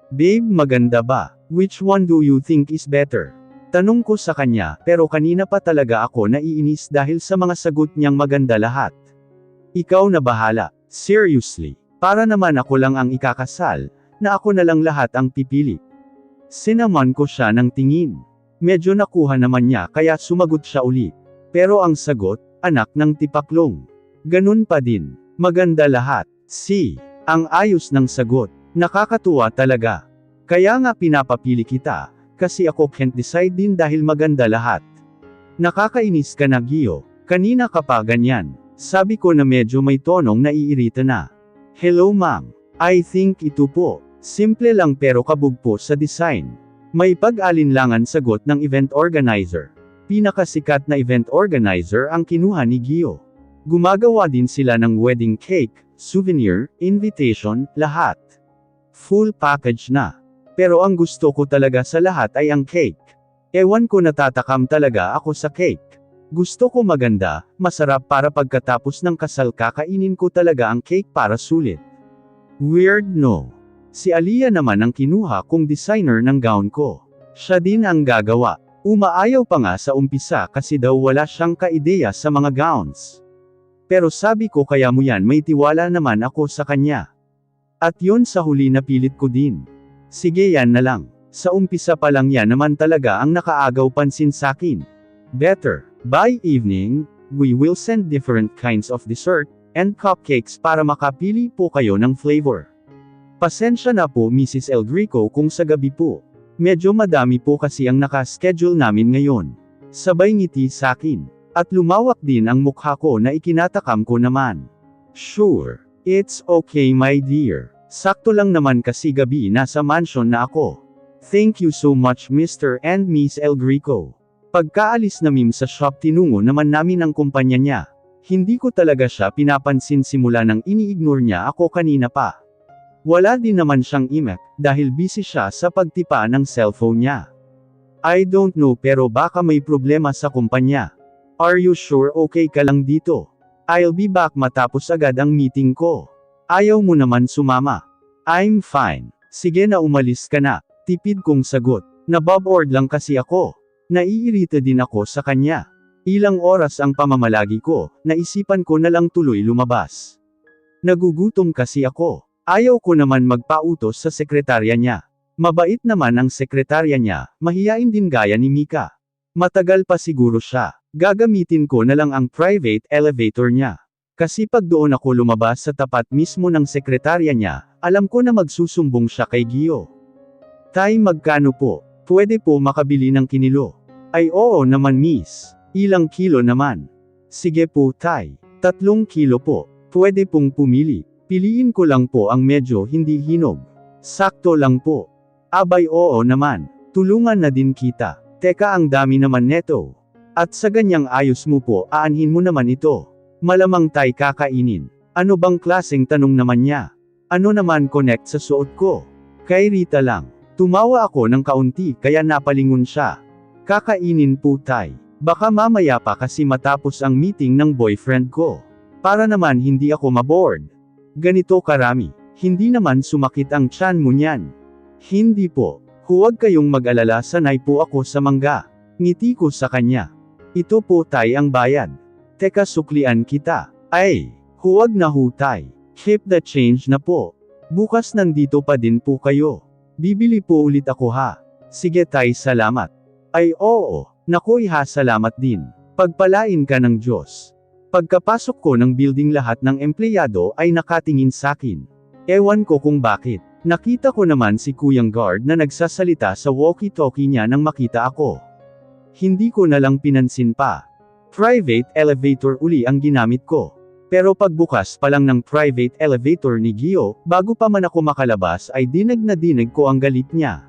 Babe, maganda ba? Which one do you think is better? Tanong ko sa kanya, pero kanina pa talaga ako naiinis dahil sa mga sagot niyang maganda lahat. Ikaw na bahala. Seriously. Para naman ako lang ang ikakasal, na ako na lang lahat ang pipili. Sinaman ko siya ng tingin. Medyo nakuha naman niya kaya sumagot siya ulit. Pero ang sagot, anak ng tipaklong. Ganun pa din. Maganda lahat. Si. Ang ayos ng sagot. Nakakatuwa talaga. Kaya nga pinapapili kita, kasi ako can't decide din dahil maganda lahat. Nakakainis ka na Gio, kanina ka pa ganyan. Sabi ko na medyo may tonong naiirita na. Hello ma'am, I think ito po. Simple lang pero kabog po sa design. May pag-alinlangan sagot ng event organizer. Pinakasikat na event organizer ang kinuha ni Gio. Gumagawa din sila ng wedding cake, souvenir, invitation, lahat. Full package na. Pero ang gusto ko talaga sa lahat ay ang cake. Ewan ko natatakam talaga ako sa cake. Gusto ko maganda, masarap para pagkatapos ng kasal kakainin ko talaga ang cake para sulit. Weird no? Si Aliyah naman ang kinuha kong designer ng gown ko. Siya din ang gagawa. Umaayaw pa nga sa umpisa kasi daw wala siyang kaideya sa mga gowns. Pero sabi ko kaya mo yan may tiwala naman ako sa kanya. At yun sa huli napilit ko din. Sige yan na lang. Sa umpisa pa lang yan naman talaga ang nakaagaw pansin sakin. Better, by evening, we will send different kinds of dessert, and cupcakes para makapili po kayo ng flavor. Pasensya na po Mrs. Eldrico kung sa gabi po. Medyo madami po kasi ang naka-schedule namin ngayon. Sabay ngiti sakin. At lumawak din ang mukha ko na ikinatakam ko naman. Sure. It's okay my dear. Sakto lang naman kasi gabi nasa mansion na ako. Thank you so much Mr. and Miss Eldrico. Pagkaalis namin sa shop tinungo naman namin ang kumpanya niya. Hindi ko talaga siya pinapansin simula nang ini-ignore niya ako kanina pa. Wala din naman siyang imek, dahil busy siya sa pagtipa ng cellphone niya. I don't know pero baka may problema sa kumpanya. Are you sure okay ka lang dito? I'll be back matapos agad ang meeting ko. Ayaw mo naman sumama. I'm fine. Sige na umalis ka na. Tipid kong sagot. Naboboard lang kasi ako. Naiirita din ako sa kanya. Ilang oras ang pamamalagi ko, naisipan ko na lang tuloy lumabas. Nagugutom kasi ako. Ayaw ko naman magpautos sa sekretarya niya. Mabait naman ang sekretarya niya, mahiyain din gaya ni Mika. Matagal pa siguro siya. Gagamitin ko na lang ang private elevator niya. Kasi pag doon ako lumabas sa tapat mismo ng sekretarya niya, alam ko na magsusumbong siya kay Gio. Tay magkano po? Pwede po makabili ng kinilo. Ay oo naman miss. Ilang kilo naman? Sige po tay. 3 kilo po. Pwede pong pumili. Piliin ko lang po ang medyo hindi hinog. Sakto lang po. Abay oo naman. Tulungan na din kita. Teka ang dami naman neto. At sa ganyang ayos mo po, aanhin mo naman ito. Malamang tay kakainin. Ano bang klaseng tanong naman niya? Ano naman connect sa suot ko? Kay Rita lang. Tumawa ako ng kaunti kaya napalingon siya. Kakainin po tay. Baka mamaya pa kasi matapos ang meeting ng boyfriend ko. Para naman hindi ako mabored. Ganito karami. Hindi naman sumakit ang tiyan mo niyan. Hindi po. Huwag kayong mag-alala sanay po ako sa mangga. Ngiti ko sa kanya. Ito po tay ang bayad. Teka suklian kita. Ay, huwag na ho tay. Keep the change na po. Bukas nandito pa din po kayo. Bibili po ulit ako ha. Sige tay salamat. Ay oo, naku iha salamat din. Pagpalain ka ng Diyos. Pagkapasok ko ng building lahat ng empleyado ay nakatingin sakin. Ewan ko kung bakit. Nakita ko naman si Kuyang Guard na nagsasalita sa walkie-talkie niya nang makita ako. Hindi ko na lang pinansin pa. Private elevator uli ang ginamit ko. Pero pagbukas pa lang ng private elevator ni Gio, bago pa man ako makalabas ay dinig na dinig ko ang galit niya.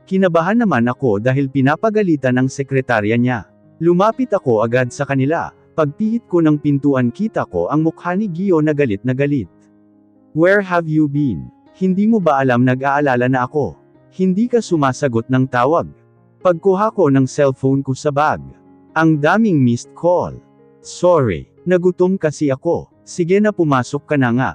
Kinabahan naman ako dahil pinapagalitan ng sekretarya niya. Lumapit ako agad sa kanila. Pagpihit ko ng pintuan kita ko ang mukha ni Gio na galit na galit. Where have you been? Hindi mo ba alam nag-aalala na ako? Hindi ka sumasagot ng tawag. Pagkuha ko ng cellphone ko sa bag. Ang daming missed call. Sorry, nagutom kasi ako. Sige na pumasok ka na nga.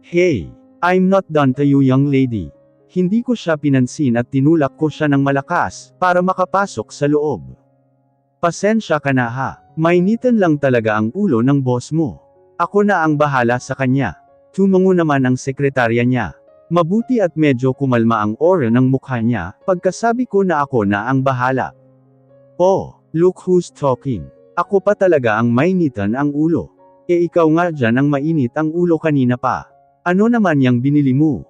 Hey, I'm not done to you young lady. Hindi ko siya pinansin at tinulak ko siya ng malakas, para makapasok sa loob. Pasensya ka na ha, mainitan lang talaga ang ulo ng boss mo. Ako na ang bahala sa kanya. Tumango naman ang sekretarya niya. Mabuti at medyo kumalma ang aura ng mukha niya, pagkasabi ko na ako na ang bahala. Oh, look who's talking. Ako pa talaga ang mainitan ang ulo. Ikaw nga dyan ang mainit ang ulo kanina pa. Ano naman yang binili mo?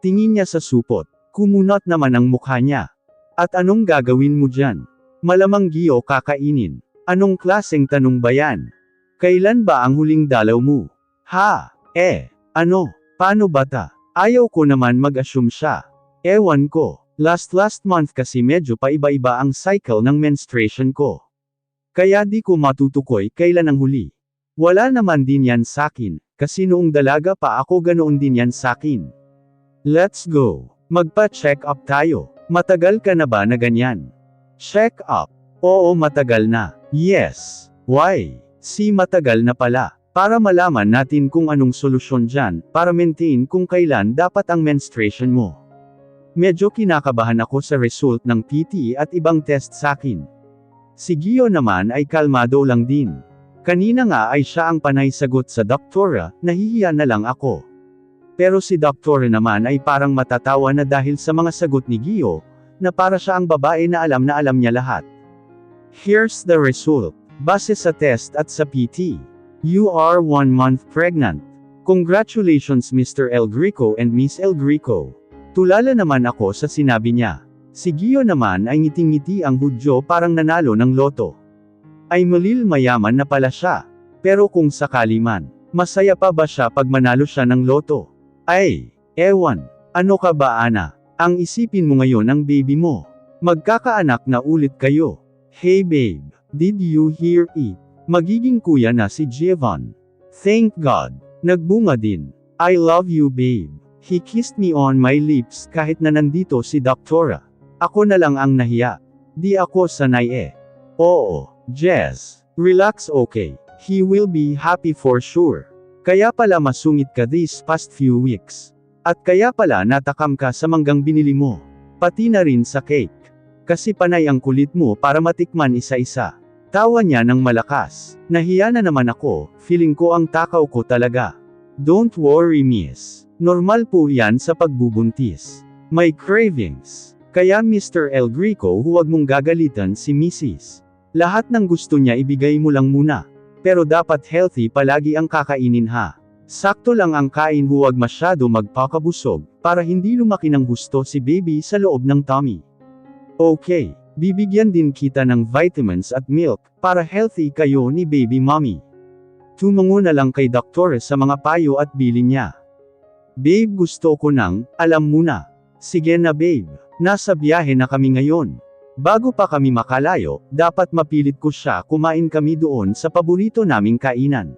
Tingin niya sa supot. Kumunot naman ang mukha niya. At anong gagawin mo dyan? Malamang giyo kakainin. Anong klaseng tanong ba yan? Kailan ba ang huling dalaw mo? Ha? Ano? Paano bata? Ayaw ko naman mag-assume siya. Ewan ko. Last month kasi medyo paiba-iba ang cycle ng menstruation ko. Kaya di ko matutukoy kailan ang huli. Wala naman din yan sakin, kasi noong dalaga pa ako ganoon din yan sakin. Let's go. Magpa-check up tayo. Matagal ka na ba na ganyan? Check up. Oo, matagal na. Yes. Why? Matagal na pala. Para malaman natin kung anong solusyon dyan, para maintain kung kailan dapat ang menstruation mo. Medyo kinakabahan ako sa result ng PT at ibang test sakin. Si Gio naman ay kalmado lang din. Kanina nga ay siya ang panay sagot sa doktora, nahihiya na lang ako. Pero si doktora naman ay parang matatawa na dahil sa mga sagot ni Gio, na para siya ang babae na alam niya lahat. Here's the result. Base sa test at sa PT. You are 1 month pregnant. Congratulations Mr. El Greco and Miss El Greco. Tulala naman ako sa sinabi niya. Si Gio naman ay ngiting-ngiti ang Hudyo parang nanalo ng loto. Ay malil mayaman na pala siya. Pero kung sakali man, masaya pa ba siya pag manalo siya ng loto? Ay, ewan. Ano ka ba Ana? Ang isipin mo ngayon ang baby mo. Magkakaanak na ulit kayo. Hey babe, did you hear it? Magiging kuya na si Jevon. Thank God. Nagbunga din. I love you babe. He kissed me on my lips kahit na nandito si Doktora. Ako na lang ang nahiya. Di ako sanay Oo, Jess. Relax okay. He will be happy for sure. Kaya pala masungit ka these past few weeks. At kaya pala natakam ka sa manggang binili mo. Pati na rin sa cake. Kasi panay ang kulit mo para matikman isa-isa. Tawa niya ng malakas. Nahiya na naman ako, feeling ko ang takaw ko talaga. Don't worry miss. Normal po yan sa pagbubuntis. May cravings. Kaya Mr. El Greco huwag mong gagalitan si Mrs. Lahat ng gusto niya ibigay mo lang muna. Pero dapat healthy palagi ang kakainin ha. Sakto lang ang kain huwag masyado magpakabusog, para hindi lumaki ng gusto si baby sa loob ng tummy. Okay. Bibigyan din kita ng vitamins at milk, para healthy kayo ni baby mommy. Tumango na lang kay doktor sa mga payo at bilin niya. Babe gusto ko nang, alam mo na. Sige na babe, nasa biyahe na kami ngayon. Bago pa kami makalayo, dapat mapilit ko siya kumain kami doon sa paborito naming kainan.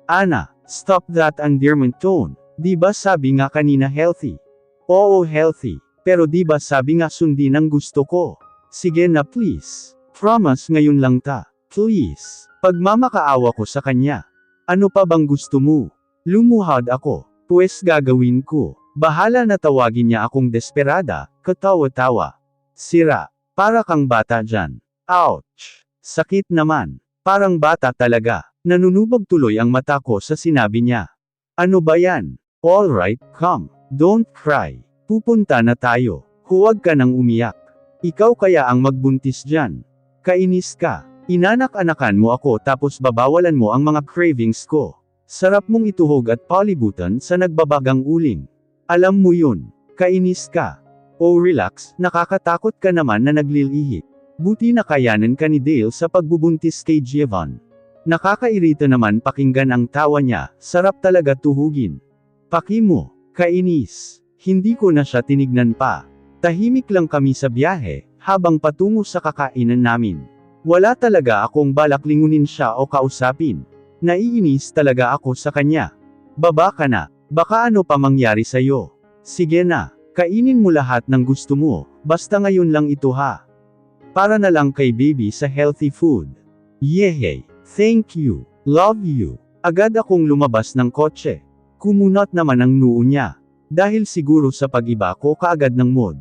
Ana, stop that endearment tone. Di ba sabi nga kanina healthy? Oo healthy, pero di ba sabi nga sundin ang gusto ko? Sige na please. Promise ngayon lang ta. Please. Pagmamakaawa ko sa kanya. Ano pa bang gusto mo? Lumuhad ako. Pues gagawin ko. Bahala na tawagin niya akong desperada, katawa-tawa. Sira. Para kang bata dyan. Ouch. Sakit naman. Parang bata talaga. Nanunubog tuloy ang mata ko sa sinabi niya. Ano ba yan? Alright, come. Don't cry. Pupunta na tayo. Huwag ka nang umiyak. Ikaw kaya ang magbuntis dyan. Kainis ka. Inanak-anakan mo ako tapos babawalan mo ang mga cravings ko. Sarap mong ituhog at palibutan sa nagbabagang uling. Alam mo yun. Kainis ka. Oh relax, nakakatakot ka naman na naglilihi. Buti na kayanan ka ni Dale sa pagbubuntis kay Jevon. Nakakairita naman pakinggan ang tawa niya, sarap talaga tuhugin. Paki mo. Kainis. Hindi ko na siya tinignan pa. Tahimik lang kami sa biyahe, habang patungo sa kakainan namin. Wala talaga akong balak lingunin siya o kausapin. Naiinis talaga ako sa kanya. Baba ka na, baka ano pa mangyari sa'yo. Sige na, kainin mo lahat ng gusto mo, basta ngayon lang ito ha. Para na lang kay baby sa healthy food. Yehey, thank you, love you. Agad akong lumabas ng kotse. Kumunot naman ang noo niya. Dahil siguro sa pag-iba ko kaagad ng mood.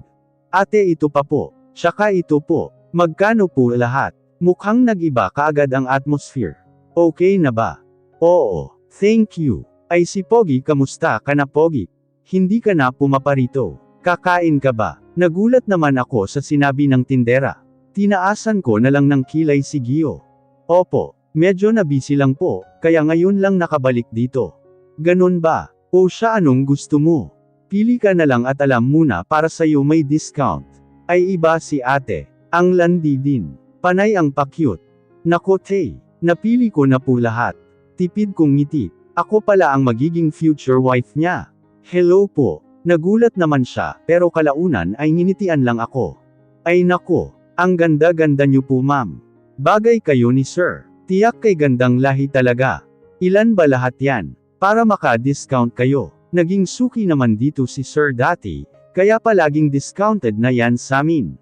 Ate ito pa po. Tsaka ito po. Magkano po lahat? Mukhang nag-iba kaagad ang atmosphere. Okay na ba? Oo. Thank you. Ay si Pogi, kamusta ka na Pogi? Hindi ka na pumaparito. Kakain ka ba? Nagulat naman ako sa sinabi ng tindera. Tinaasan ko na lang ng kilay si Gio. Opo. Medyo na busy lang po, kaya ngayon lang nakabalik dito. Ganon ba? O siya, anong gusto mo? Pili ka na lang at alam muna para sa'yo may discount. Ay iba si ate. Ang landi din. Panay ang pa-cute. Nako Tay, napili ko na po lahat. Tipid kong ngiti. Ako pala ang magiging future wife niya. Hello po. Nagulat naman siya, pero kalaunan ay nginitian lang ako. Ay nako, ang ganda-ganda niyo po ma'am. Bagay kayo ni sir. Tiyak kay gandang lahi talaga. Ilan ba lahat yan? Para maka-discount kayo. Naging suki naman dito si sir dati, kaya palaging discounted na yan sa amin.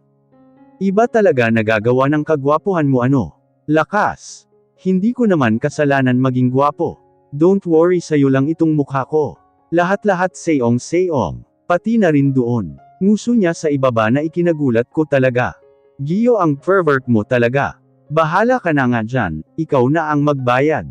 Iba talaga nagagawa ng kagwapuhan mo ano. Lakas. Hindi ko naman kasalanan maging gwapo. Don't worry, sa'yo lang itong mukha ko. Lahat-lahat sayong-sayong. Pati na rin doon. Nguso niya sa ibaba na ikinagulat ko talaga. Gio, ang pervert mo talaga. Bahala ka na nga dyan, ikaw na ang magbayad.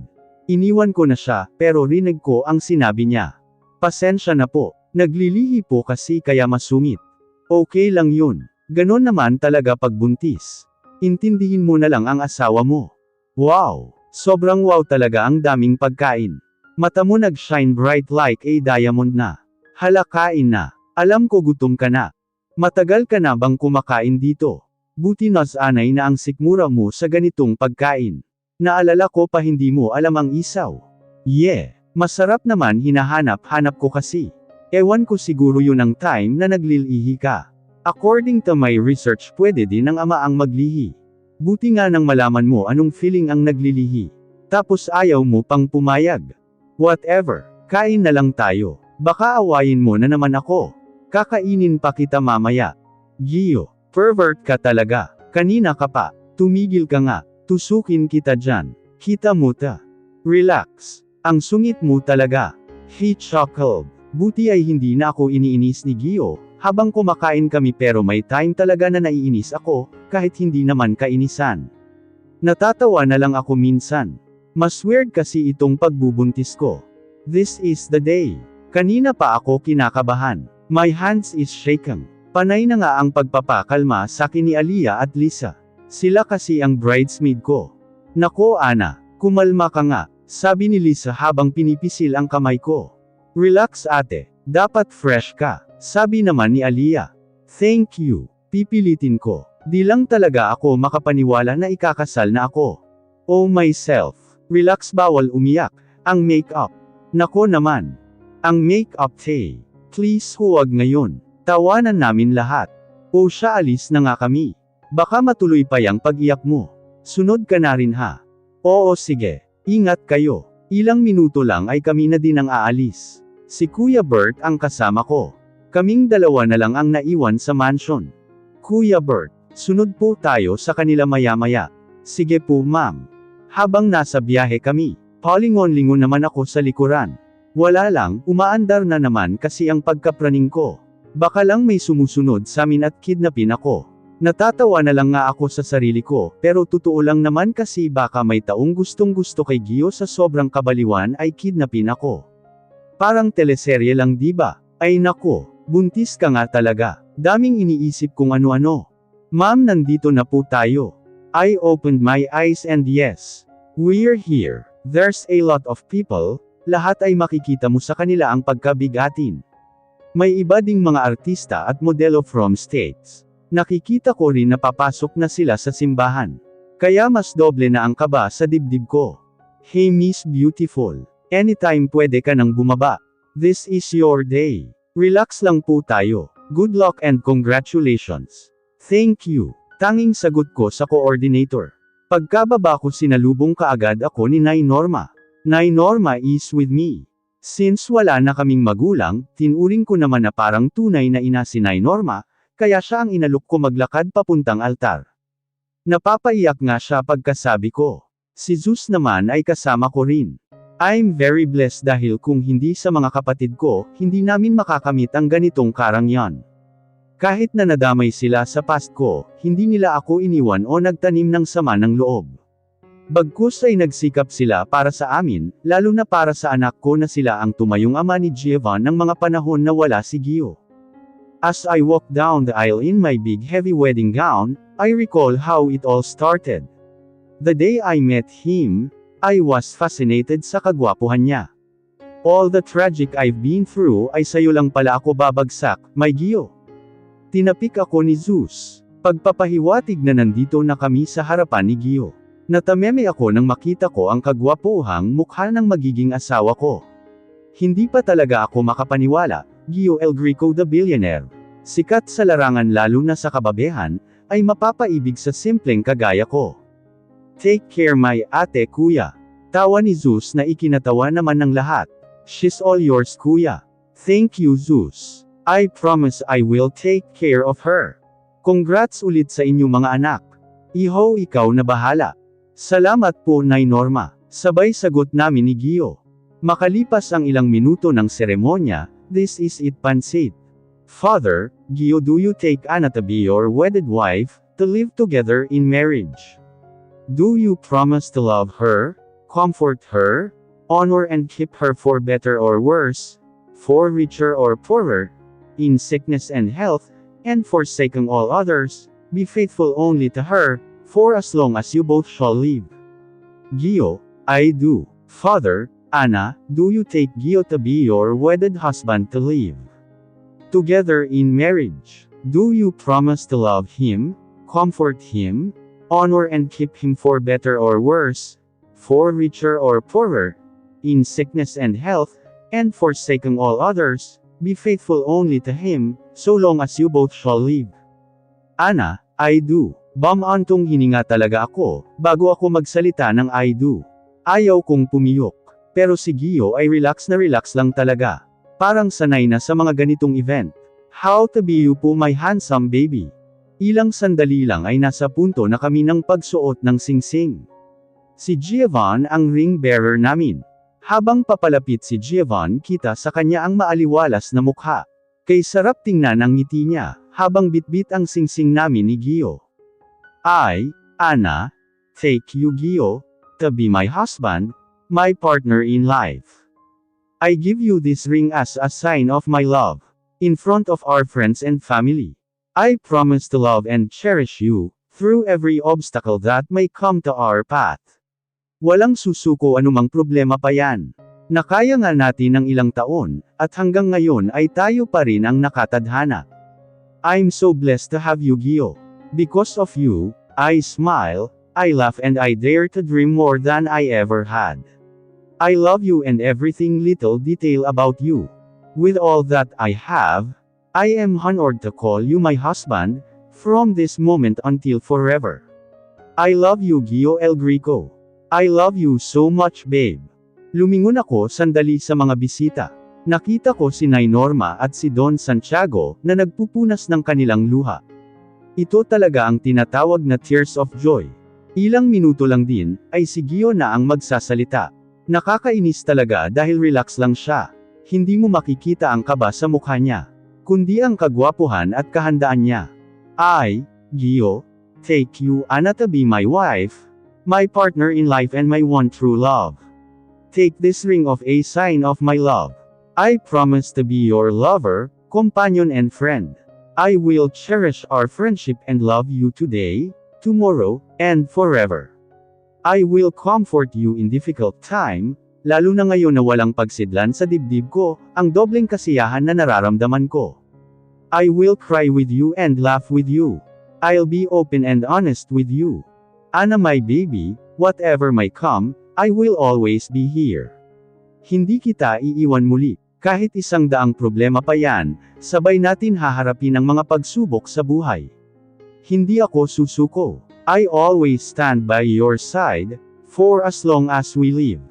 Iniwan ko na siya, pero rinig ko ang sinabi niya. Pasensya na po, naglilihi po kasi kaya masungit. Okay lang yun. Ganon naman talaga pagbuntis. Intindihin mo na lang ang asawa mo. Wow! Sobrang wow talaga, ang daming pagkain. Mata mo nag-shine bright like a diamond na. Hala, kain na. Alam ko gutom ka na. Matagal ka na bang kumakain dito? Buti nasanay na ang sikmura mo sa ganitong pagkain. Naalala ko pa hindi mo alam ang isaw. Yeah, masarap naman, hinahanap-hanap ko kasi. Ewan ko, siguro yun ang time na naglilihi ka. According to my research, pwede din ang ama ang maglihi. Buti nga nang malaman mo anong feeling ang naglilihi. Tapos ayaw mo pang pumayag. Whatever, kain na lang tayo. Baka awayin mo na naman ako. Kakainin pa kita mamaya. Gio, pervert ka talaga. Kanina ka pa. Tumigil ka nga. Tusukin kita dyan. Kita mo ta. Relax. Ang sungit mo talaga. He chuckled. Buti ay hindi na ako iniinis ni Gio, habang kumakain kami, pero may time talaga na naiinis ako, kahit hindi naman kainisan. Natatawa na lang ako minsan. Mas weird kasi itong pagbubuntis ko. This is the day. Kanina pa ako kinakabahan. My hands is shaking. Panay na nga ang pagpapakalma sa akin ni Aliyah at Lisa. Sila kasi ang bridesmaid ko. Nako Ana, kumalma ka nga, sabi ni Lisa habang pinipisil ang kamay ko. Relax ate, dapat fresh ka, sabi naman ni Aliyah. Thank you, pipilitin ko. Di lang talaga ako makapaniwala na ikakasal na ako. Oh myself, relax, bawal umiyak. Ang make-up. Nako naman. Ang make-up Tay. Please huwag ngayon. Tawanan namin lahat. O siya, alis na nga kami. Baka matuloy pa yang pag-iyak mo. Sunod ka na rin ha. Oo sige, ingat kayo. Ilang minuto lang ay kami na din ang aalis. Si Kuya Bert ang kasama ko. Kaming dalawa na lang ang naiwan sa mansion. Kuya Bert, sunod po tayo sa kanila maya-maya. Sige po ma'am. Habang nasa biyahe kami, palingon-lingon naman ako sa likuran. Wala lang, umaandar na naman kasi ang pagkapraning ko. Baka lang may sumusunod sa amin at kidnapin ako. Natatawa na lang nga ako sa sarili ko, pero totoo lang naman kasi baka may taong gustong-gusto kay Gio sa sobrang kabaliwan ay kidnapin ako. Parang teleserye lang diba? Ay nako, buntis ka nga talaga. Daming iniisip kung ano-ano. Ma'am, nandito na po tayo. I opened my eyes and yes, we're here. There's a lot of people. Lahat ay makikita mo sa kanila ang pagkabigatin. May iba ding mga artista at modelo from States. Nakikita ko rin na papasok na sila sa simbahan. Kaya mas doble na ang kaba sa dibdib ko. Hey Miss Beautiful. Anytime pwede ka nang bumaba. This is your day. Relax lang po tayo. Good luck and congratulations. Thank you. Tanging sagot ko sa coordinator. Pagkababa ko, sinalubong kaagad ako ni Nay Norma. Nay Norma is with me. Since wala na kaming magulang, tinuring ko naman na parang tunay na ina si Nay Norma, kaya siya ang inalok ko maglakad papuntang altar. Napapaiyak nga siya pagkasabi ko. Si Zeus naman ay kasama ko rin. I'm very blessed dahil kung hindi sa mga kapatid ko, hindi namin makakamit ang ganitong karangyaan. Kahit na nadamay sila sa past ko, hindi nila ako iniwan o nagtanim ng sama ng loob. Bagkus ay nagsikap sila para sa amin, lalo na para sa anak ko na sila ang tumayong ama ni Giovanni ng mga panahon na wala si Gio. As I walked down the aisle in my big heavy wedding gown, I recall how it all started. The day I met him, I was fascinated sa kagwapuhan niya. All the tragic I've been through ay sayo lang pala ako babagsak, my Gio. Tinapik ako ni Zeus. Pagpapahiwatig na nandito na kami sa harapan ni Gio. Natameme ako nang makita ko ang kagwapuhang mukha ng magiging asawa ko. Hindi pa talaga ako makapaniwala, Gio El Greco the billionaire. Sikat sa larangan lalo na sa kababehan, ay mapapaibig sa simpleng kagaya ko. Take care my ate kuya. Tawa ni Zeus na ikinatawa naman ng lahat. She's all yours kuya. Thank you Zeus. I promise I will take care of her. Congrats ulit sa inyong mga anak. Iho ikaw na bahala. Salamat po Nay Norma. Sabay sagot namin ni Gio. Makalipas ang ilang minuto ng seremonya, this is it pansit. Father, Gio, do you take Anna to be your wedded wife, to live together in marriage? Do you promise to love her, comfort her, honor and keep her for better or worse, for richer or poorer, in sickness and health, and forsaking all others, be faithful only to her, for as long as you both shall live? Gio, I do. Father, Anna, do you take Gio to be your wedded husband to live together in marriage? Do you promise to love him, comfort him, honor and keep him for better or worse, for richer or poorer, in sickness and health, and forsaking all others, be faithful only to him, so long as you both shall live? Anna, I do. Bamantong hininga talaga ako, bago ako magsalita ng I do. Ayaw kong pumiyok. Pero si Gio ay relax na relax lang talaga. Parang sanay na sa mga ganitong event. How to be you po my handsome baby. Ilang sandali lang ay nasa punto na kami ng pagsuot ng singsing. Si Giovanni ang ring bearer namin. Habang papalapit si Giovanni kita sa kanya ang maaliwalas na mukha. Kay sarap tingnan ang ngiti niya, habang bitbit ang singsing namin ni Gio. I, Anna, take you Gio, to be my husband, my partner in life. I give you this ring as a sign of my love, in front of our friends and family. I promise to love and cherish you, through every obstacle that may come to our path. Walang susuko anumang problema pa yan. Nakaya nga natin ng ilang taon, at hanggang ngayon ay tayo pa rin ang nakatadhana. I'm so blessed to have you Gio. Because of you, I smile, I laugh and I dare to dream more than I ever had. I love you and everything little detail about you. With all that I have, I am honored to call you my husband, from this moment until forever. I love you Gio El Greco. I love you so much babe. Lumingon ako sandali sa mga bisita. Nakita ko si Nay Norma at si Don Santiago, na nagpupunas ng kanilang luha. Ito talaga ang tinatawag na tears of joy. Ilang minuto lang din, ay si Gio na ang magsasalita. Nakakainis talaga dahil relax lang siya. Hindi mo makikita ang kaba sa mukha niya, kundi ang kagwapuhan at kahandaan niya. I, Gio, take you Anna to be my wife, my partner in life and my one true love. Take this ring of a sign of my love. I promise to be your lover, companion and friend. I will cherish our friendship and love you today, tomorrow, and forever. I will comfort you in difficult time, lalo na ngayon na walang pagsidlan sa dibdib ko, ang dobleng kasiyahan na nararamdaman ko. I will cry with you and laugh with you. I'll be open and honest with you. Anna my baby, whatever may come, I will always be here. Hindi kita iiwan muli, kahit 100 problema pa yan, sabay natin haharapin ang mga pagsubok sa buhay. Hindi ako susuko. I always stand by your side, for as long as we live.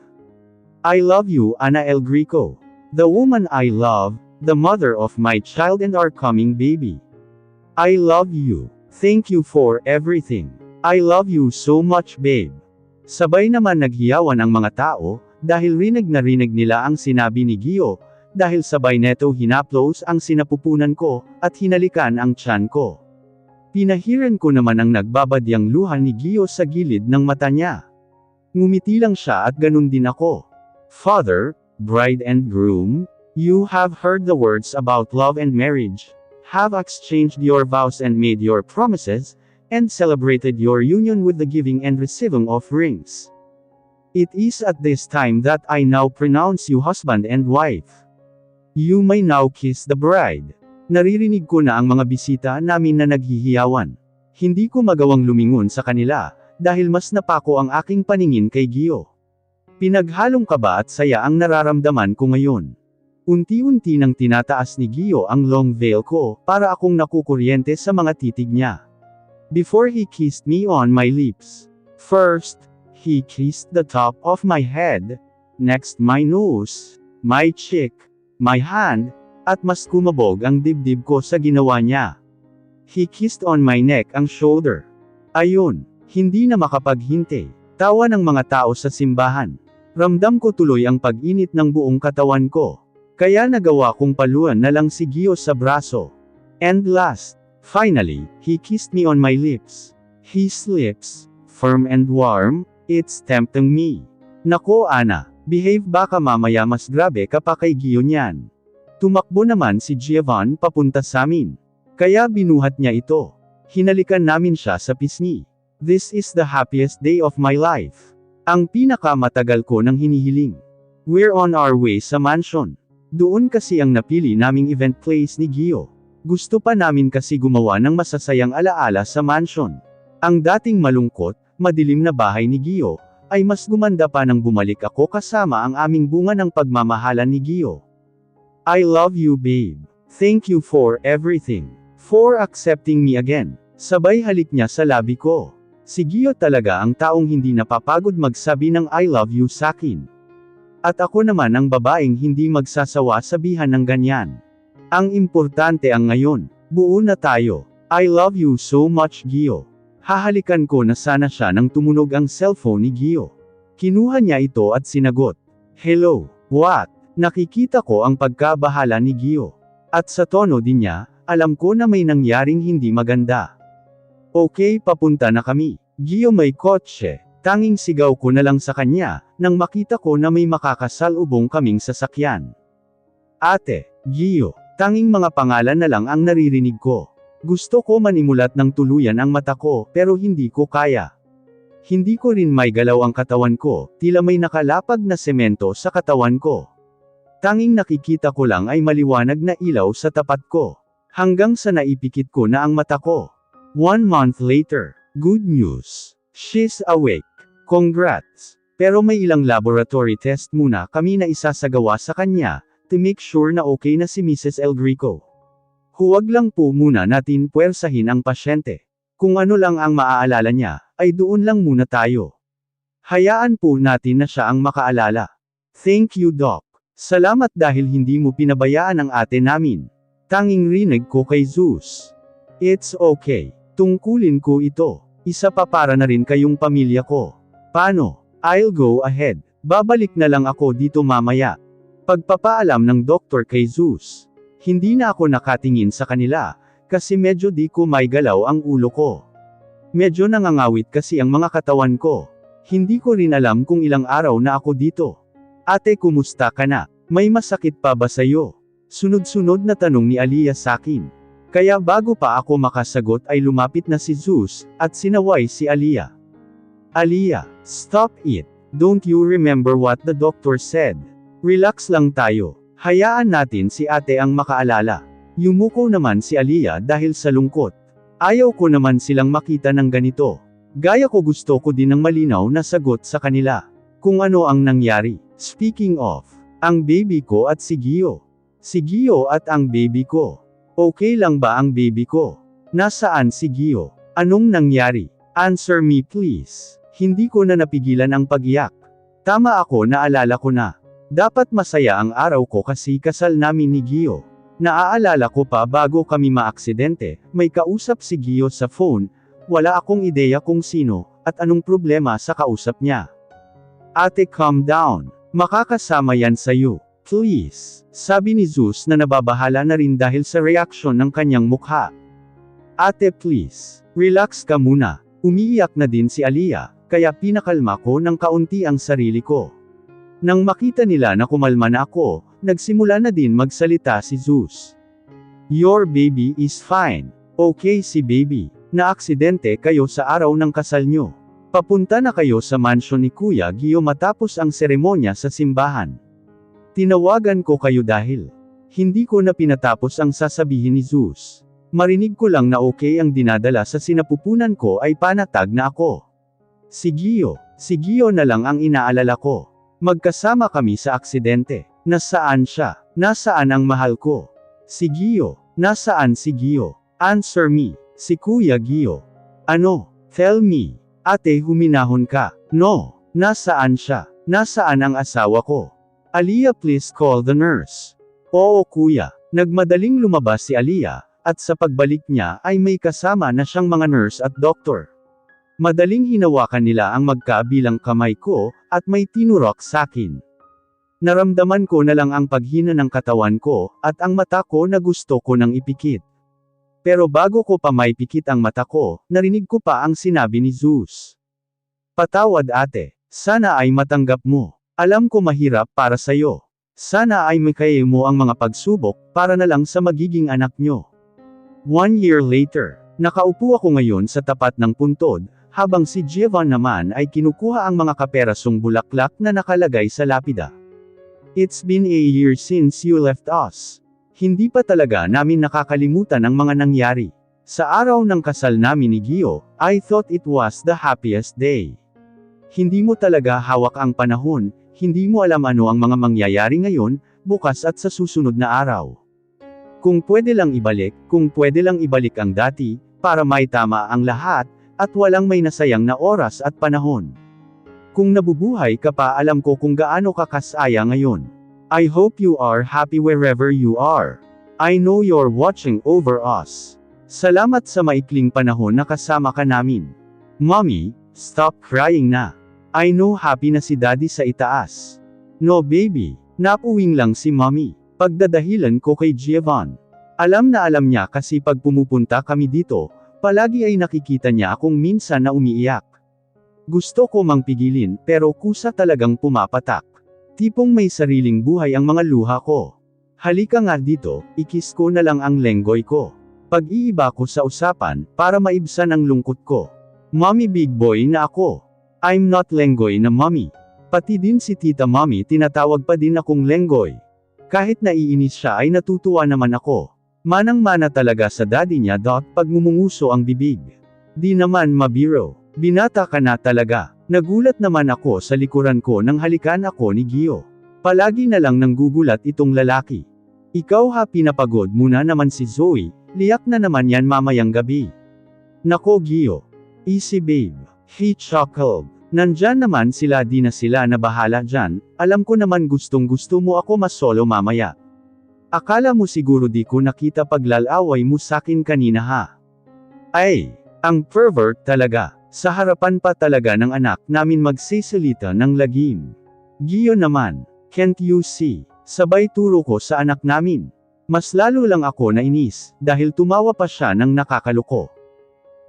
I love you Anna El Greco. The woman I love, the mother of my child and our coming baby. I love you. Thank you for everything. I love you so much babe. Sabay naman naghiyawan ang mga tao, Dahil rinig na rinig nila ang sinabi ni Gio, dahil sabay neto hinaplos ang sinapupunan ko, at hinalikan ang tiyan ko. Pinahiran ko naman ang nagbabadyang luha ni Gio sa gilid ng mata niya. Ngumiti lang siya at ganun din ako. Father, bride and groom, you have heard the words about love and marriage, have exchanged your vows and made your promises, and celebrated your union with the giving and receiving of rings. It is at this time that I now pronounce you husband and wife. You may now kiss the bride. Naririnig ko na ang mga bisita namin na naghihiyawan. Hindi ko magawang lumingon sa kanila, dahil mas napako ang aking paningin kay Gio. Pinaghalong kaba at saya ang nararamdaman ko ngayon. Unti-unti nang tinataas ni Gio ang long veil ko, para akong nakukuryente sa mga titig niya. Before he kissed me on my lips. First, he kissed the top of my head, next my nose, my cheek, my hand, at mas kumabog ang dibdib ko sa ginawa niya. He kissed on my neck ang shoulder. Ayun, hindi na makapaghintay. Tawa ng mga tao sa simbahan. Ramdam ko tuloy ang pag-init ng buong katawan ko. Kaya nagawa kong paluan na lang si Gio sa braso. And last, finally, he kissed me on my lips. His lips, firm and warm, it's tempting me. Nako Ana, behave baka mamaya mas grabe ka pa kay Gio niyan. Tumakbo naman si Giovanni papunta sa amin. Kaya binuhat niya ito. Hinalikan namin siya sa pisngi. This is the happiest day of my life. Ang pinakamatagal ko nang hinihiling. We're on our way sa mansion. Doon kasi ang napili naming event place ni Gio. Gusto pa namin kasi gumawa ng masasayang alaala sa mansion. Ang dating malungkot, madilim na bahay ni Gio, ay mas gumanda pa nang bumalik ako kasama ang aming bunga ng pagmamahalan ni Gio. I love you babe. Thank you for everything. For accepting me again. Sabay halik niya sa labi ko. Si Gio talaga ang taong hindi napapagod magsabi ng I love you sakin. At ako naman ang babaeng hindi magsasawa sabihan ng ganyan. Ang importante ang ngayon. Buo na tayo. I love you so much Gio. Hahalikan ko na sana siya nang tumunog ang cellphone ni Gio. Kinuha niya ito at sinagot. Hello, what? Nakikita ko ang pagkabahala ni Gio. At sa tono din niya, alam ko na may nangyaring hindi maganda. Okay, papunta na kami. Gio may kotse. Tanging sigaw ko na lang sa kanya, nang makita ko na may makakasalubong kaming sasakyan. Ate, Gio, tanging mga pangalan na lang ang naririnig ko. Gusto ko manimulat ng tuluyan ang mata ko, pero hindi ko kaya. Hindi ko rin may galaw ang katawan ko, tila may nakalapag na semento sa katawan ko. Tanging nakikita ko lang ay maliwanag na ilaw sa tapat ko. Hanggang sa naipikit ko na ang mata ko. 1 month later, good news. She's awake. Congrats. Pero may ilang laboratory test muna kami na isasagawa sa kanya, to make sure na okay na si Mrs. El Greco. Huwag lang po muna natin puwersahin ang pasyente. Kung ano lang ang maaalala niya, ay doon lang muna tayo. Hayaan po natin na siya ang makaalala. Thank you Doc. Salamat dahil hindi mo pinabayaan ang ate namin. Tanging rinig ko kay Zeus. It's okay. Tungkulin ko ito. Isa pa para na rin kayong pamilya ko. Paano? I'll go ahead. Babalik na lang ako dito mamaya. Pagpapaalam ng doktor kay Zeus. Hindi na ako nakatingin sa kanila, kasi medyo di ko may galaw ang ulo ko. Medyo nangangawit kasi ang mga katawan ko. Hindi ko rin alam kung ilang araw na ako dito. Ate kumusta ka na? May masakit pa ba sa'yo? Sunod-sunod na tanong ni Aliyah sakin. Kaya bago pa ako makasagot ay lumapit na si Zeus, at sinaway si Aliyah. Aliyah, stop it. Don't you remember what the doctor said? Relax lang tayo. Hayaan natin si ate ang makaalala. Yumuko naman si Aliyah dahil sa lungkot. Ayaw ko naman silang makita ng ganito. Gaya ko gusto ko din ng malinaw na sagot sa kanila. Kung ano ang nangyari. Speaking of, ang baby ko at si Gio. Si Gio at ang baby ko. Okay lang ba ang baby ko? Nasaan si Gio? Anong nangyari? Answer me please. Hindi ko na napigilan ang pag-iyak. Tama ako, naalala ko na. Dapat masaya ang araw ko kasi kasal namin ni Gio. Naaalala ko pa bago kami maaksidente, may kausap si Gio sa phone, wala akong ideya kung sino, at anong problema sa kausap niya. Ate calm down. Makakasama yan sa'yo. Please. Sabi ni Zeus na nababahala na rin dahil sa reaksyon ng kanyang mukha. Ate please. Relax ka muna. Umiiyak na din si Aliyah, kaya pinakalma ko ng kaunti ang sarili ko. Nang makita nila na kumalma na ako, nagsimula na din magsalita si Zeus. Your baby is fine. Okay si baby. Naaksidente kayo sa araw ng kasal nyo. Papunta na kayo sa mansyon ni Kuya Gio matapos ang seremonya sa simbahan. Tinawagan ko kayo dahil hindi ko na pinatapos ang sasabihin ni Zeus. Marinig ko lang na okay ang dinadala sa sinapupunan ko ay panatag na ako. Si Gio na lang ang inaalala ko. Magkasama kami sa aksidente. Nasaan siya? Nasaan ang mahal ko? Si Gio. Nasaan si Gio? Answer me. Si Kuya Gio. Ano? Tell me. Ate huminahon ka. No. Nasaan siya? Nasaan ang asawa ko? Aliyah please call the nurse. Oo kuya. Nagmadaling lumabas si Aliyah, at sa pagbalik niya ay may kasama na siyang mga nurse at doktor. Madaling hinawakan nila ang magkabilang kamay ko, at may tinurok sakin. Naramdaman ko na lang ang paghina ng katawan ko, at ang mata ko na gusto ko nang ipikit. Pero bago ko pa maipikit ang mata ko, narinig ko pa ang sinabi ni Zeus. Patawad ate, sana ay matanggap mo. Alam ko mahirap para sa'yo. Sana ay makaya mo ang mga pagsubok, para na lang sa magiging anak nyo. 1 year later, nakaupo ako ngayon sa tapat ng puntod, habang si Giovanni naman ay kinukuha ang mga kaperasong bulaklak na nakalagay sa lapida. It's been a year since you left us. Hindi pa talaga namin nakakalimutan ang mga nangyari. Sa araw ng kasal namin ni Gio, I thought it was the happiest day. Hindi mo talaga hawak ang panahon, hindi mo alam ano ang mga mangyayari ngayon, bukas at sa susunod na araw. Kung pwede lang ibalik ang dati, para maitama ang lahat, at walang may nasayang na oras at panahon. Kung nabubuhay ka pa alam ko kung gaano ka kasaya ngayon. I hope you are happy wherever you are. I know you're watching over us. Salamat sa maikling panahon na kasama ka namin. Mommy, stop crying na. I know happy na si Daddy sa itaas. No baby, napuwing lang si Mommy. Pagdadahilan ko kay Giovanni. Alam na alam niya kasi pag pumupunta kami dito, palagi ay nakikita niya akong minsan na umiiyak. Gusto ko mang pigilin pero kusa talagang pumapatak. Tipong may sariling buhay ang mga luha ko. Halika nga dito, ikis ko na lang ang lenggoy ko. Pag-iiba ko sa usapan, para maibsan ang lungkot ko. Mommy big boy na ako. I'm not lenggoy na mommy. Pati din si tita mommy tinatawag pa din akong lenggoy. Kahit naiinis siya ay natutuwa naman ako. Manang-mana talaga sa daddy niya pag ngumunguso ang bibig. Di naman mabiro. Binata ka na talaga. Nagulat naman ako sa likuran ko nang halikan ako ni Gio. Palagi na lang nanggugulat itong lalaki. Ikaw ha pinapagod muna naman si Zoe, liyak na naman yan mamayang gabi. Nako Gio. Easy babe. He chuckled. Nandyan naman sila di na sila na bahala dyan, alam ko naman gustong gusto mo ako masolo mamaya. Akala mo siguro di ko nakita paglalaway mo sakin kanina ha. Ay, ang pervert talaga. Sa harapan pa talaga ng anak namin magsisalita ng lagim. Gio naman, can't you see? Sabay turo ko sa anak namin. Mas lalo lang ako nainis, dahil tumawa pa siya ng nakakaloko.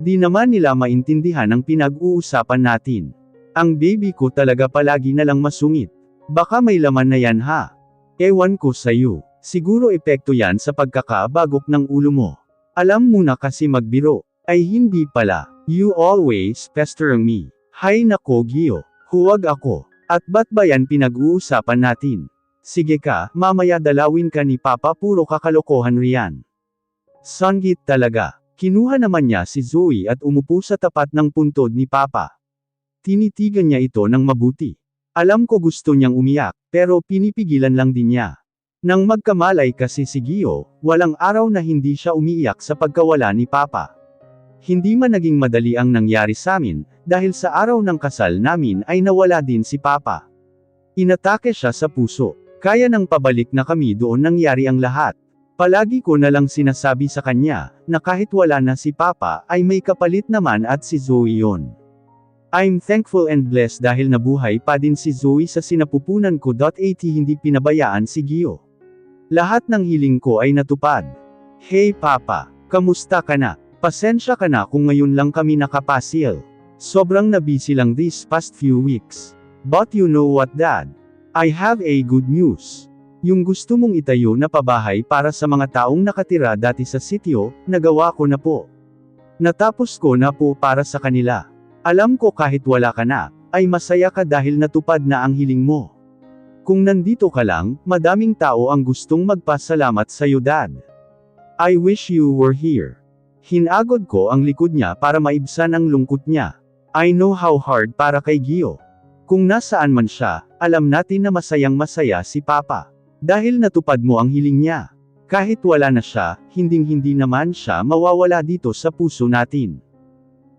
Di naman nila maintindihan ang pinag-uusapan natin. Ang baby ko talaga palagi na lang masungit. Baka may laman na yan ha. Ewan ko sa'yo. Siguro epekto yan sa pagkakabagok ng ulo mo. Alam mo na kasi magbiro. Ay hindi pala. You always pester me. Hay nako Gio, huwag ako. At ba't ba yan pinag-uusapan natin? Sige ka, mamaya dalawin ka ni Papa puro kakalokohan riyan. Sanggit talaga. Kinuha naman niya si Zoe at umupo sa tapat ng puntod ni Papa. Tinitigan niya ito ng mabuti. Alam ko gusto niyang umiyak, pero pinipigilan lang din niya. Nang magkamalay kasi si Gio, walang araw na hindi siya umiiyak sa pagkawala ni Papa. Hindi man naging madali ang nangyari sa amin, dahil sa araw ng kasal namin ay nawala din si Papa. Inatake siya sa puso. Kaya nang pabalik na kami doon nangyari ang lahat. Palagi ko na lang sinasabi sa kanya, na kahit wala na si Papa ay may kapalit naman at si Zoe yon. I'm thankful and blessed dahil nabuhay pa din si Zoe sa sinapupunan ko. At hindi pinabayaan si Gio. Lahat ng hiling ko ay natupad. Hey Papa, kamusta ka na? Pasensya ka na kung ngayon lang kami nakapasil. Sobrang nabisi lang these past few weeks. But you know what, Dad? I have a good news. Yung gusto mong itayo na pabahay para sa mga taong nakatira dati sa sitio, nagawa ko na po. Natapos ko na po para sa kanila. Alam ko kahit wala ka na, ay masaya ka dahil natupad na ang hiling mo. Kung nandito ka lang, madaming tao ang gustong magpasalamat sa iyo, Dad. I wish you were here. Hinagod ko ang likod niya para maibsan ang lungkot niya. I know how hard para kay Gio. Kung nasaan man siya, alam natin na masayang masaya si Papa. Dahil natupad mo ang hiling niya. Kahit wala na siya, hinding-hindi naman siya mawawala dito sa puso natin.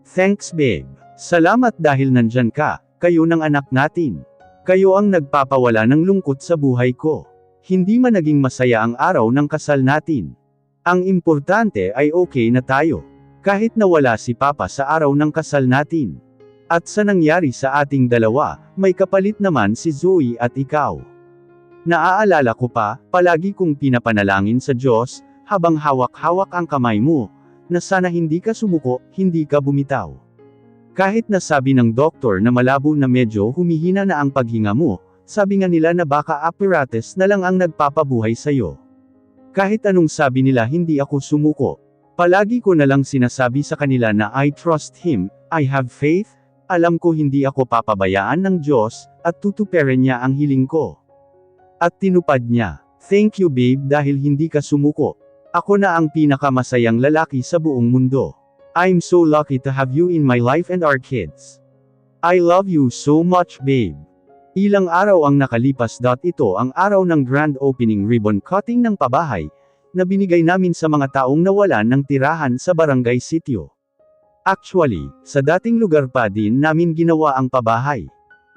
Thanks babe. Salamat dahil nandyan ka, kayo ng anak natin. Kayo ang nagpapawala ng lungkot sa buhay ko. Hindi man naging masaya ang araw ng kasal natin. Ang importante ay okay na tayo. Kahit nawala si Papa sa araw ng kasal natin. At sa nangyari sa ating dalawa, may kapalit naman si Zoe at ikaw. Naaalala ko pa, palagi kong pinapanalangin sa Diyos, habang hawak-hawak ang kamay mo, na sana hindi ka sumuko, hindi ka bumitaw. Kahit nasabi ng doktor na malabo na medyo humihina na ang paghinga mo, sabi nga nila na baka apparatus na lang ang nagpapabuhay sa'yo. Kahit anong sabi nila hindi ako sumuko. Palagi ko na lang sinasabi sa kanila na I trust Him, I have faith, alam ko hindi ako papabayaan ng Diyos, at tutuparin niya ang hiling ko. At tinupad niya. Thank you babe dahil hindi ka sumuko. Ako na ang pinakamasayang lalaki sa buong mundo. I'm so lucky to have you in my life and our kids. I love you so much babe. Ilang araw ang nakalipas. Ito ang araw ng grand opening ribbon cutting ng pabahay, na binigay namin sa mga taong nawalan ng tirahan sa barangay sitio. Actually, sa dating lugar pa din namin ginawa ang pabahay.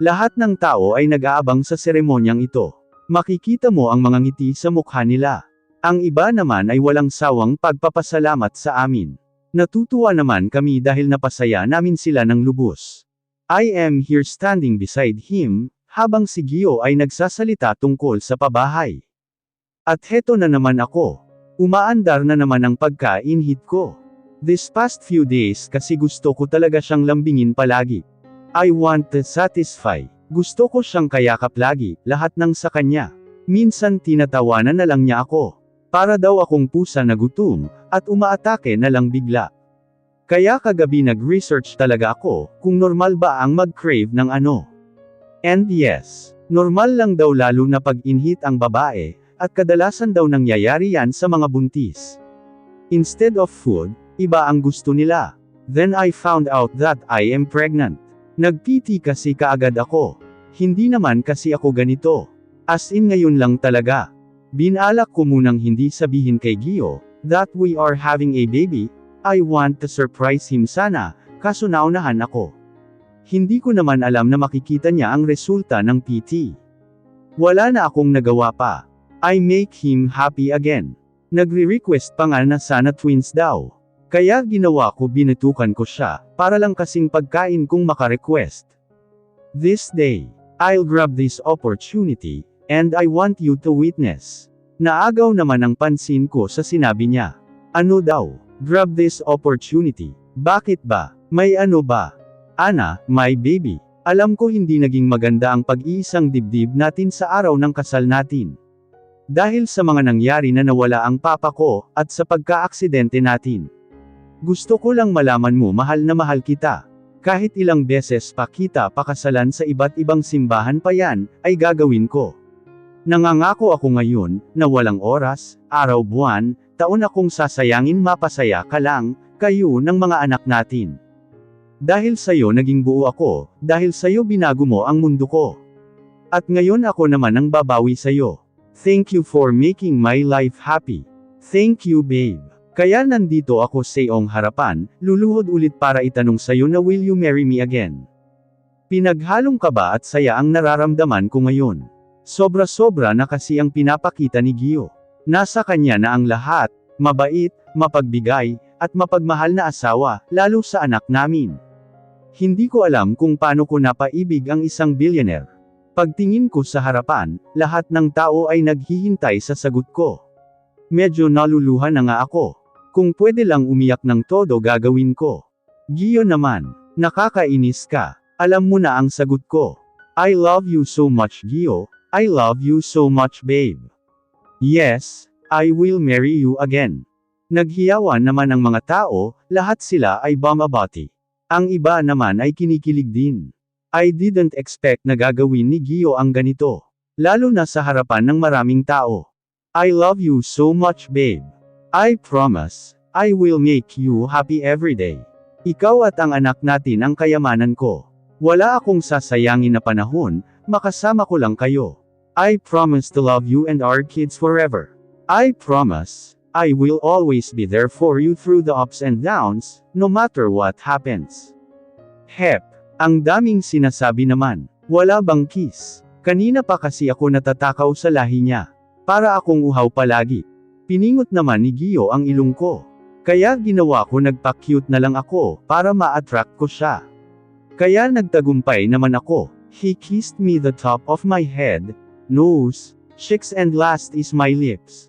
Lahat ng tao ay nag-aabang sa seremonyang ito. Makikita mo ang mga ngiti sa mukha nila. Ang iba naman ay walang sawang pagpapasalamat sa amin. Natutuwa naman kami dahil napasaya namin sila ng lubos. I am here standing beside him, habang si Gio ay nagsasalita tungkol sa pabahay. At heto na naman ako. Umaandar na naman ang pagka-inhit ko. This past few days kasi gusto ko talaga siyang lambingin palagi. I want to satisfy. Gusto ko siyang kayakap lagi, lahat ng sa kanya. Minsan tinatawanan na lang niya ako. Para daw akong pusa na gutom, at umaatake na lang bigla. Kaya kagabi nag-research talaga ako, kung normal ba ang mag-crave ng ano. And yes, normal lang daw lalo na pag-inhit ang babae, at kadalasan daw nangyayari yan sa mga buntis. Instead of food, iba ang gusto nila. Then I found out that I am pregnant. Nag-PT kasi kaagad ako. Hindi naman kasi ako ganito. As in ngayon lang talaga. Binalak ko munang hindi sabihin kay Gio, that we are having a baby. I want to surprise him sana, kaso naunahan ako. Hindi ko naman alam na makikita niya ang resulta ng PT. Wala na akong nagawa pa. I make him happy again. Nagre-request pa nga na sana twins daw. Kaya ginawa ko, binutukan ko siya, para lang kasing pagkain kong maka-request. This day, I'll grab this opportunity, and I want you to witness. Naagaw naman ang pansin ko sa sinabi niya. Ano daw? Grab this opportunity. Bakit ba? May ano ba? Ana, my baby. Alam ko hindi naging maganda ang pag-iisang dibdib natin sa araw ng kasal natin. Dahil sa mga nangyari na nawala ang papa ko, at sa pagka-aksidente natin. Gusto ko lang malaman mo mahal na mahal kita. Kahit ilang beses pa kita pakasalan sa iba't ibang simbahan pa yan, ay gagawin ko. Nangangako ako ngayon, na walang oras, araw buwan, taon akong sasayangin mapasaya ka lang, kayo ng mga anak natin. Dahil sa'yo naging buo ako, dahil sa'yo binago mo ang mundo ko. At ngayon ako naman ang babawi sa'yo. Thank you for making my life happy. Thank you babe. Kaya nandito ako sa iyong harapan, luluhod ulit para itanong sa'yo na will you marry me again? Pinaghalong kaba at saya ang nararamdaman ko ngayon. Sobra-sobra na kasi ang pinapakita ni Gio. Nasa kanya na ang lahat, mabait, mapagbigay, at mapagmahal na asawa, lalo sa anak namin. Hindi ko alam kung paano ko napaibig ang isang billionaire. Pagtingin ko sa harapan, lahat ng tao ay naghihintay sa sagot ko. Medyo naluluha na nga ako. Kung pwede lang umiyak ng todo gagawin ko. Gio naman, nakakainis ka. Alam mo na ang sagot ko. I love you so much Gio, I love you so much babe. Yes, I will marry you again. Naghiyawan naman ang mga tao, lahat sila ay bumabati. Ang iba naman ay kinikilig din. I didn't expect na gagawin ni Gio ang ganito. Lalo na sa harapan ng maraming tao. I love you so much babe. I promise, I will make you happy every day. Ikaw at ang anak natin ang kayamanan ko. Wala akong sasayangin na panahon, makasama ko lang kayo. I promise to love you and our kids forever. I promise, I will always be there for you through the ups and downs, no matter what happens. Hep, ang daming sinasabi naman. Wala bang kiss? Kanina pa kasi ako natatakaw sa lahi niya. Para akong uhaw palagi. Piningot naman ni Gio ang ilong ko. Kaya ginawa ko nagpa-cute na lang ako, para ma-attract ko siya. Kaya nagtagumpay naman ako. He kissed me the top of my head, nose, cheeks and last is my lips.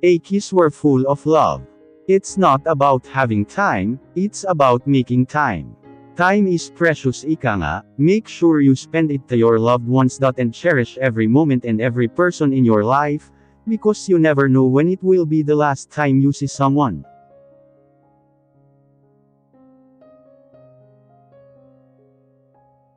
A kiss were full of love. It's not about having time, it's about making time. Time is precious ika nga, make sure you spend it to your loved ones. And cherish every moment and every person in your life, because you never know when it will be the last time you see someone.